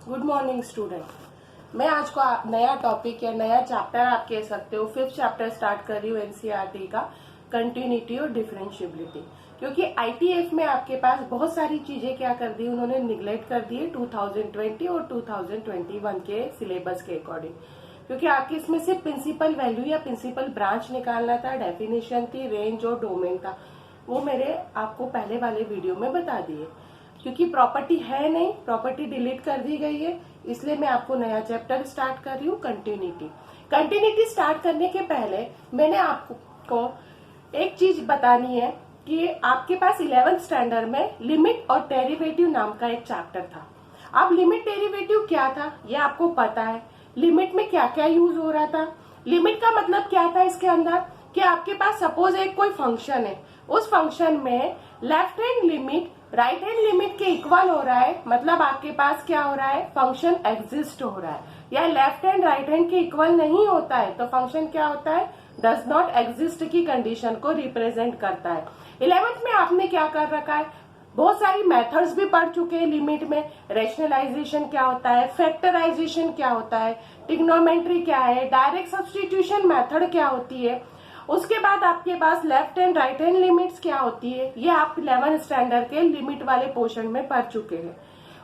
Good morning student. मैं आज को नया टॉपिक या नया चैप्टर आप कह सकते हो, 5th चैप्टर स्टार्ट कर रही हूँ एनसीईआरटी का, कंटिन्यूटी और डिफरेंशिएबिलिटी। क्योंकि आईटीएफ में आपके पास बहुत सारी चीजें क्या कर दी, उन्होंने निगलेक्ट कर दी है 2020 और 2021 के सिलेबस के अकॉर्डिंग। क्योंकि आपके इसमें सिर्फ प्रिंसिपल वैल्यू या प्रिंसिपल ब्रांच निकालना था, डेफिनेशन थी, रेंज और डोमेन था, वो मेरे आपको पहले वाले वीडियो में बता दिए। क्योंकि प्रॉपर्टी है नहीं, प्रॉपर्टी डिलीट कर दी गई है, इसलिए मैं आपको नया चैप्टर स्टार्ट कर रही हूँ, कंटिन्यूटी। कंटिन्यूटी स्टार्ट करने के पहले मैंने आपको एक चीज बतानी है कि आपके पास 11th स्टैंडर्ड में लिमिट और डेरिवेटिव नाम का एक चैप्टर था। अब लिमिट डेरिवेटिव क्या था ये आपको पता है। लिमिट में क्या क्या यूज हो रहा था, लिमिट का मतलब क्या था इसके अंदर कि आपके पास सपोज एक कोई फंक्शन है, उस फंक्शन में left hand limit right hand limit के इक्वल हो रहा है, मतलब आपके पास क्या हो रहा है, फंक्शन एग्जिस्ट हो रहा है। या लेफ्ट हैंड राइट हैंड के इक्वल नहीं होता है तो फंक्शन क्या होता है, डज नॉट एग्जिस्ट की कंडीशन को रिप्रेजेंट करता है। 11th में आपने क्या कर रखा है, बहुत सारी मेथड्स भी पढ़ चुके हैं लिमिट में। रेशनलाइजेशन क्या होता है, फैक्टराइजेशन क्या होता है, ट्रिग्नोमेट्री क्या है, डायरेक्ट सब्स्टिट्यूशन मेथड क्या होती है। उसके बाद आपके पास left hand right hand limits क्या होती है, ये आप 11th स्टैंडर्ड के लिमिट वाले पोर्शन में पढ़ चुके हैं।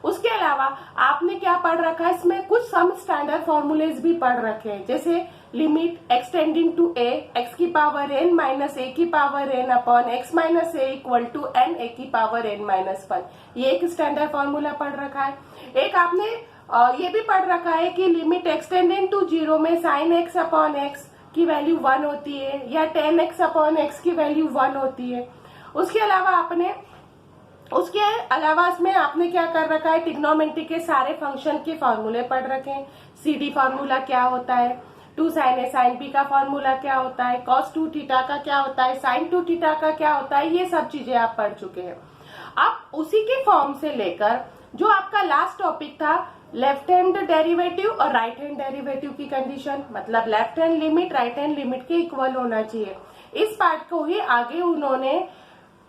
उसके अलावा आपने क्या पढ़ रखा है, इसमें कुछ सम स्टैंडर्ड फॉर्मूलेज भी पढ़ रखे हैं, जैसे limit extending to a x की पावर एन माइनस ए की power n upon x minus a equal to n a की पावर एन माइनस 1, ये एक स्टैंडर्ड फॉर्मूला पढ़ रखा है। एक आपने ये भी पढ़ रखा है कि लिमिट एक्सटेंडिंग टू 0 में साइन एक्स अपॉन एक्स की वैल्यू 1 होती है, या 10x अपॉन एक्स की वैल्यू 1 होती है। उसके अलावा इसमें आपने क्या कर रखा है, ट्रिग्नोमेट्री के सारे फंक्शन के फॉर्मूले पढ़ रखे हैं। CD फॉर्मूला क्या होता है, 2 sin a sin b का फॉर्मूला क्या होता है, cos 2 थीटा का क्या होता है, sin 2 थीटा का क्या होता है, ये सब चीजें आप पढ़ चुके हैं। अब उसी के फॉर्म से लेकर जो आपका लास्ट टॉपिक था, लेफ्ट हैंड डेरिवेटिव और राइट हैंड डेरिवेटिव की कंडीशन, मतलब left hand limit right hand limit के इक्वल होना चाहिए। इस पार्ट को ही आगे उन्होंने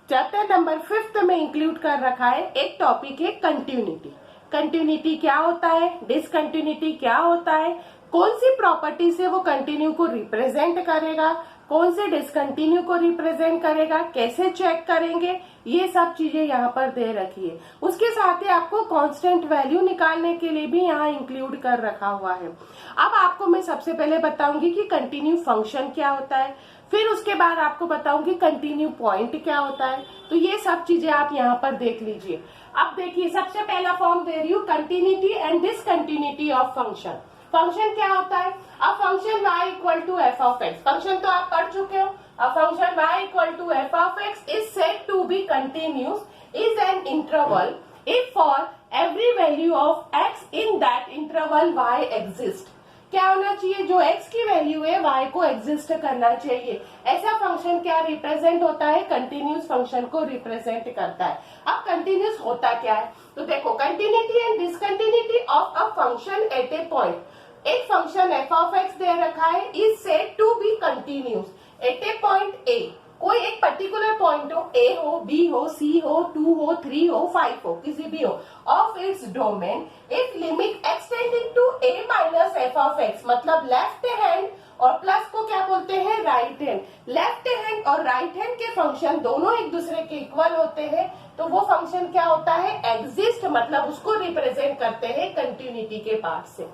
चैप्टर नंबर 5th में इंक्लूड कर रखा है। एक टॉपिक है कंटिन्यूटी। कंटिन्यूटी क्या होता है, डिसकंटिन्यूटी क्या होता है, कौन सी प्रॉपर्टी से वो कंटिन्यू को रिप्रेजेंट करेगा, कौन से डिसकंटिन्यू को रिप्रेजेंट करेगा, कैसे चेक करेंगे, ये सब चीजें यहाँ पर दे रखी है। उसके साथ ही आपको कांस्टेंट वैल्यू निकालने के लिए भी यहाँ इंक्लूड कर रखा हुआ है। अब आपको मैं सबसे पहले बताऊंगी कि कंटिन्यू फंक्शन क्या होता है, फिर उसके बाद आपको बताऊंगी कंटिन्यू पॉइंट क्या होता है। तो ये सब चीजें आप यहाँ पर देख लीजिए। अब देखिए, सबसे पहला फॉर्म दे रही हूँ, continuity and discontinuity of function. Function क्या होता है, अब function y equal to f of x, function तो आप पढ़ चुके हो। अब function y equal to f of x is said to be continuous is an interval if for every value of x in that interval y exist. क्या होना चाहिए, जो x की वैल्यू है y को एग्जिस्ट करना चाहिए। ऐसा फंक्शन क्या रिप्रेजेंट होता है, कंटिन्यूस फंक्शन को रिप्रेजेंट करता है। अब कंटिन्यूस होता क्या है, तो देखो, continuity and discontinuity of a function at a point. एक फंक्शन एफ ऑफ एक्स दे रखा है, is said to be continuous at a point a. कोई एक पर्टिकुलर पॉइंट हो, ए हो, बी हो, सी हो, 2 हो, 3 हो, 5 हो, किसी भी हो, of its domain if limit extending to a minus f of x, मतलब लेफ्ट हैंड और प्लस को क्या बोलते हैं, राइट हैंड। लेफ्ट हैंड और राइट हैंड के फंक्शन दोनों एक दूसरे के इक्वल होते हैं, तो वो फंक्शन क्या होता है, एग्जिस्ट, मतलब उसको रिप्रेजेंट करते हैं कंटिन्यूटी के पार्ट से।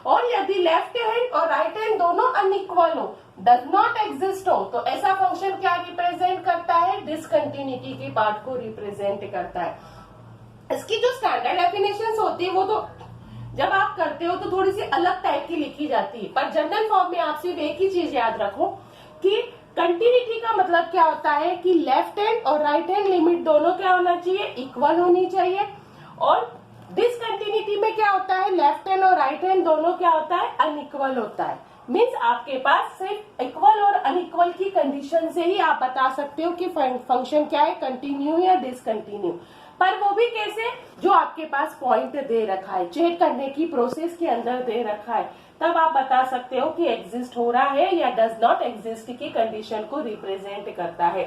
और यदि लेफ्ट हैंड और राइट हैंड दोनों अनइक्वल हो, डज नॉट एग्जिस्ट हो, तो ऐसा फंक्शन क्या रिप्रेजेंट करता है, डिसकंटिन्यूटी के पार्ट को रिप्रेजेंट करता है। इसकी जो स्टैंडर्ड डेफिनेशंस होती है वो तो जब आप करते हो तो थोड़ी सी अलग टाइप की लिखी जाती है, पर जनरल फॉर्म में आप सिर्फ एक ही चीज याद रखो कि कंटिन्यूटी का मतलब क्या होता है कि लेफ्ट हैंड और राइट हैंड लिमिट दोनों क्या होना चाहिए, इक्वल होनी चाहिए। और डिसकंटिन्यूटी में क्या होता है, लेफ्ट हैंड और राइट हैंड दोनों क्या होता है, अनइक्वल होता है। मीन्स आपके पास सिर्फ इक्वल और अनइक्वल की कंडीशन से ही आप बता सकते हो कि फंक्शन क्या है, कंटिन्यू या डिसकंटिन्यू। पर वो भी कैसे, जो आपके पास पॉइंट दे रखा है, चेक करने की प्रोसेस के अंदर दे रखा है, तब आप बता सकते हो कि एग्जिस्ट हो रहा है या डज नॉट एग्जिस्ट की कंडीशन को रिप्रेजेंट करता है।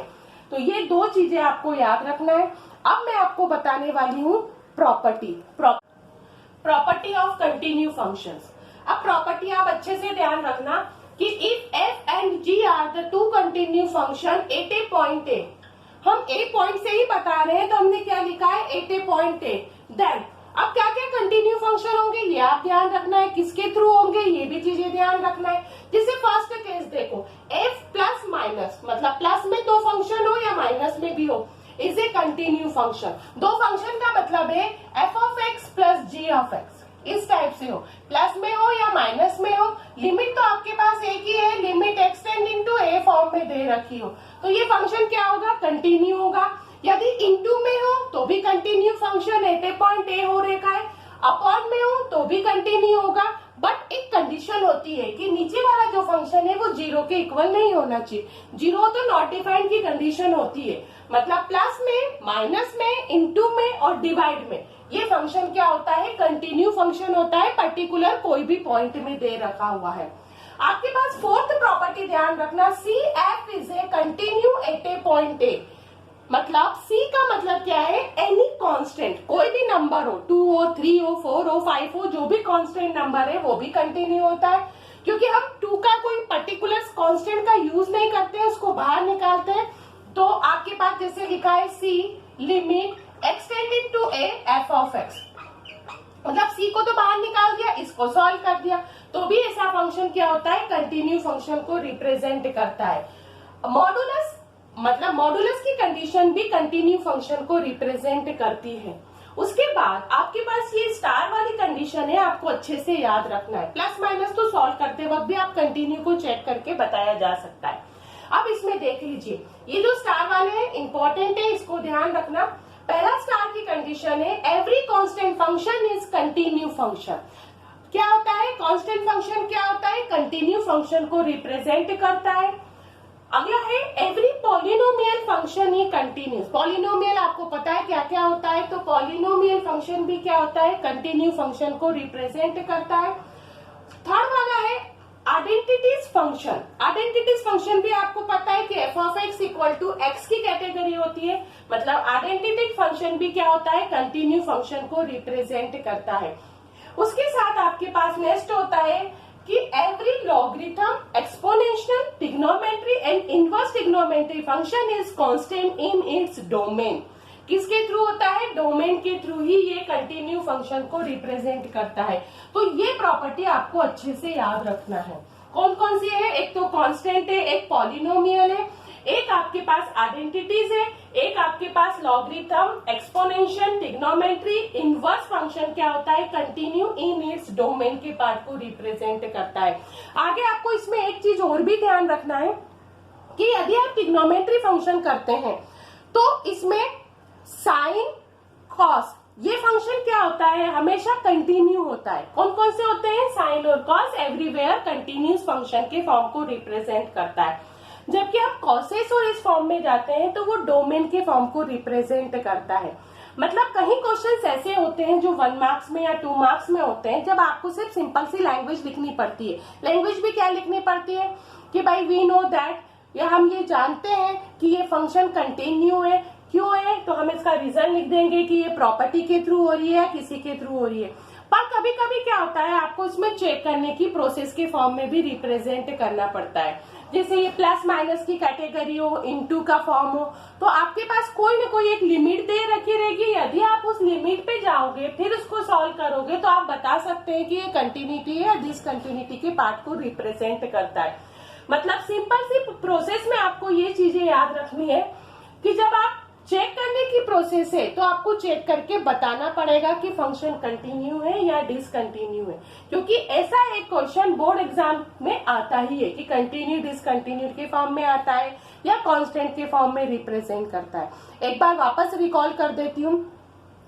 तो ये दो चीजें आपको याद रखना है। अब मैं आपको बताने वाली हूँ property. Property of continue functions. अब प्रॉपर्टी आप अच्छे से ध्यान रखना कि if f and g are the two continue function at a point a, हम ए पॉइंट से ही बता रहे हैं तो हमने क्या लिखा है, at a point a, then अब क्या क्या कंटिन्यू फंक्शन होंगे ये आप ध्यान रखना है, किसके थ्रू होंगे ये भी चीजें ध्यान रखना है। जैसे फर्स्ट केस देखो, एफ प्लस माइनस, मतलब प्लस में दो फंक्शन हो या माइनस में भी हो, इज ए कंटिन्यू फंक्शन। दो फंक्शन का मतलब है f of x plus g of x, इस टाइप से हो, प्लस में हो या माइनस में हो, लिमिट तो आपके पास एक ही है, limit x tending to a form में दे रखी हो, तो ये फंक्शन क्या होगा, कंटिन्यू होगा। यदि इनटू में हो तो भी continue function, at a point a हो रखा है, अपॉन में हो तो भी कंटिन्यू होगा, बट एक कंडीशन होती है कि नीचे वाला जो फंक्शन है वो जीरो के इक्वल नहीं होना चाहिए। जीरो तो नॉट डिफाइंड की कंडीशन होती है, मतलब प्लस में, माइनस में, इनटू में और डिवाइड में ये फंक्शन क्या होता है, कंटिन्यू फंक्शन होता है, पर्टिकुलर कोई भी पॉइंट में दे रखा हुआ है। आपके पास फोर्थ प्रॉपर्टी ध्यान रखना, C F is a continue at a point A, मतलब सी का मतलब क्या है, एनी कांस्टेंट, कोई भी नंबर हो, 2 हो, 3 हो, 4 हो, 5 हो, जो भी कांस्टेंट नंबर है वो भी कंटिन्यू होता है, क्योंकि हम 2 का कोई पर्टिकुलर कांस्टेंट का यूज नहीं करते हैं, उसको बाहर निकालते हैं। तो आपके पास जैसे लिखा है C limit extended to a F of x, मतलब सी को तो बाहर निकाल दिया, इसको सॉल्व कर दिया, तो भी ऐसा फंक्शन क्या होता है, कंटिन्यू फंक्शन को रिप्रेजेंट करता है। मॉडुलस, मतलब मॉडुलस की कंडीशन भी कंटिन्यू फंक्शन को रिप्रेजेंट करती है। उसके बाद आपके पास ये स्टार वाली कंडीशन है, आपको अच्छे से याद रखना है। प्लस माइनस तो सॉल्व करते वक्त भी आप कंटिन्यू को चेक करके बताया जा सकता है। अब इसमें देख लीजिए, ये जो स्टार वाले हैं इंपॉर्टेंट है, इसको ध्यान रखना। पहला स्टार की कंडीशन है every constant function is continue function. क्या होता है, कांस्टेंट फंक्शन क्या होता है, कंटिन्यू फंक्शन को रिप्रेजेंट करता है। अगला है एवरी पॉलिनोमियल फंक्शन ये कंटिन्यूस। पॉलिनोमियल आपको पता है क्या क्या होता है, तो पॉलिनोमियल फंक्शन भी क्या होता है, कंटिन्यू फंक्शन को रिप्रेजेंट करता है। थर्ड वाला है आइडेंटिटीज फंक्शन। आइडेंटिटीज फंक्शन भी आपको पता है कि f of x equal to x की कैटेगरी होती है, मतलब आइडेंटिटी फंक्शन भी क्या होता है, कंटिन्यू फंक्शन को रिप्रेजेंट करता है। उसके साथ आपके पास नेक्स्ट होता है कि every logarithm, exponential, trigonometry and inverse trigonometry function is constant in its domain. किसके थ्रू होता है, डोमेन के थ्रू ही ये कंटिन्यू फंक्शन को रिप्रेजेंट करता है। तो ये प्रॉपर्टी आपको अच्छे से याद रखना है। कौन कौन सी है, एक तो कांस्टेंट है, एक पॉलिनोमियल है, एक आपके पास आइडेंटिटीज है, एक आपके पास logarithm, exponential, trigonometry, inverse function क्या होता है, कंटिन्यू इन इट्स डोमेन के पार्ट को रिप्रेजेंट करता है। आगे आपको इसमें एक चीज और भी ध्यान रखना है कि यदि आप ट्रिग्नोमेट्री फंक्शन करते हैं तो इसमें साइन, कॉस, ये फंक्शन क्या होता है, हमेशा कंटिन्यू होता है। कौन कौन से होते हैं, साइन और कॉस एवरीवेयर कंटिन्यूस फंक्शन के फॉर्म को रिप्रेजेंट करता है। जबकि आप कॉसेस और इस फॉर्म में जाते हैं तो वो डोमेन के फॉर्म को रिप्रेजेंट करता है। मतलब कहीं क्वेश्चंस ऐसे होते हैं जो 1 मार्क्स में या 2 मार्क्स में होते हैं, जब आपको सिर्फ सिंपल सी लैंग्वेज लिखनी पड़ती है। लैंग्वेज भी क्या लिखनी पड़ती है कि भाई वी नो दैट, या हम ये जानते हैं कि ये फंक्शन कंटिन्यू है, क्यों है, तो हम इसका रीजन लिख देंगे कि ये प्रॉपर्टी के थ्रू हो रही है या किसी के थ्रू हो रही है। पर कभी कभी क्या होता है, आपको इसमें चेक करने की प्रोसेस के फॉर्म में भी रिप्रेजेंट करना पड़ता है। जैसे ये प्लस माइनस की कैटेगरी हो, इनटू का फॉर्म हो, तो आपके पास कोई ना कोई एक लिमिट दे रखी रहेगी। यदि आप उस लिमिट पे जाओगे फिर उसको सॉल्व करोगे तो आप बता सकते हैं कि ये कंटिन्यूटी है या डिसकंटिन्यूटी के पार्ट को रिप्रेजेंट करता है। मतलब सिंपल सी प्रोसेस में आपको ये चीजें याद रखनी है कि जब आप चेक करने की प्रोसेस है तो आपको चेक करके बताना पड़ेगा कि फंक्शन कंटिन्यू है या डिसकंटिन्यू है, क्योंकि ऐसा एक क्वेश्चन बोर्ड एग्जाम में आता ही है कि कंटिन्यू डिसकंटिन्यू के फॉर्म में आता है या कांस्टेंट के फॉर्म में रिप्रेजेंट करता है। एक बार वापस रिकॉल कर देती हूँ,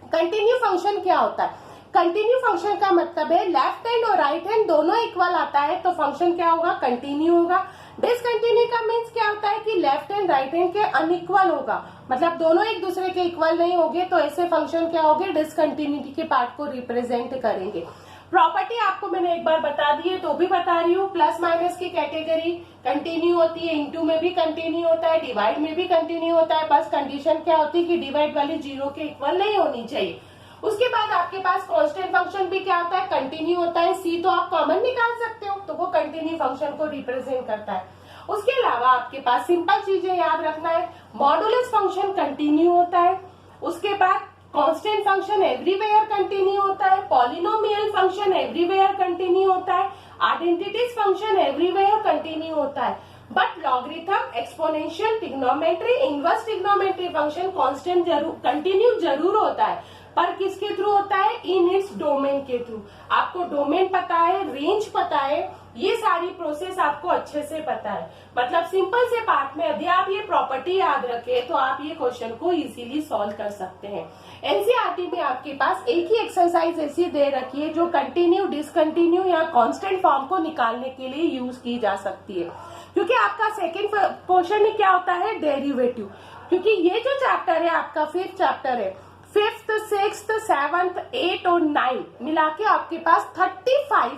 कंटिन्यू फंक्शन क्या होता है। कंटिन्यू फंक्शन का मतलब है लेफ्ट हैंड और राइट हैंड दोनों इक्वल आता है तो फंक्शन क्या होगा, कंटिन्यू होगा। डिसकंटिन्यू का मीन्स क्या होता है कि लेफ्ट हैंड राइट हैंड के अनइक्वल होगा, मतलब दोनों एक दूसरे के इक्वल नहीं होंगे, तो ऐसे फंक्शन क्या होंगे, डिसकंटिन्यूटी के पार्ट को रिप्रेजेंट करेंगे। प्रॉपर्टी आपको मैंने एक बार बता दी है तो भी बता रही हूँ, प्लस माइनस की कैटेगरी कंटिन्यू होती है, इनटू में भी कंटिन्यू होता है, डिवाइड में भी कंटिन्यू होता है। बस कंडीशन क्या होती है कि डिवाइड वाली जीरो के इक्वल नहीं होनी चाहिए। उसके बाद आपके पास कांस्टेंट फंक्शन भी क्या होता है, कंटिन्यू होता है। सी तो आप कॉमन निकाल सकते हो, तो वो कंटिन्यू फंक्शन को रिप्रेजेंट करता है। उसके अलावा आपके पास सिंपल चीजें याद रखना है, मॉडुलस फंक्शन कंटिन्यू होता है। उसके बाद कांस्टेंट फंक्शन एवरीवेयर कंटिन्यू होता है, पॉलिनोमियल फंक्शन एवरीवेयर कंटिन्यू होता है, आइडेंटिटीज फंक्शन एवरीवेयर कंटिन्यू होता है। But logarithm, exponential, trigonometry, inverse trigonometry function constant continue जरूर होता है, पर किसके थ्रू होता है, इन इट्स डोमेन के थ्रू। आपको डोमेन पता है, रेंज पता है, ये सारी प्रोसेस आपको अच्छे से पता है। मतलब सिंपल से पार्ट में यदि आप ये प्रॉपर्टी याद रखें तो आप ये क्वेश्चन को इजीली सॉल्व कर सकते हैं। एनसीईआरटी में आपके पास एक ही एक्सरसाइज ऐसी दे रखी है जो कंटिन्यू, डिसकंटिन्यू या कांस्टेंट फॉर्म को निकालने के लिए यूज की जा सकती है। क्योंकि आपका सेकेंड पोर्शन में क्या होता है, डेरिवेटिव। क्योंकि ये जो चैप्टर है आपका फिफ्थ चैप्टर है, फिफ्थ, सिक्स्थ, सेवंथ, 8 और 9 मिला के आपके पास 35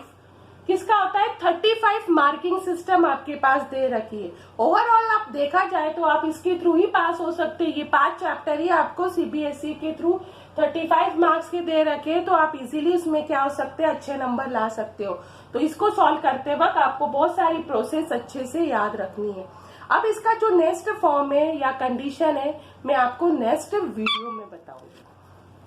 किसका होता है, 35 मार्किंग सिस्टम आपके पास दे रखी है। ओवरऑल आप देखा जाए तो आप इसके थ्रू ही पास हो सकते हैं। ये 5 चैप्टर ही आपको सीबीएसई के थ्रू 35 मार्क्स के दे रखे हैं, तो आप इजीली इसमें क्या हो सकते हैं, अच्छे नंबर ला सकते हो। तो इसको सॉल्व करते वक्त आपको बहुत सारी प्रोसेस अच्छे से याद रखनी है। अब इसका जो नेक्स्ट फॉर्म है या कंडीशन है, मैं आपको नेक्स्ट वीडियो में बताऊंगी।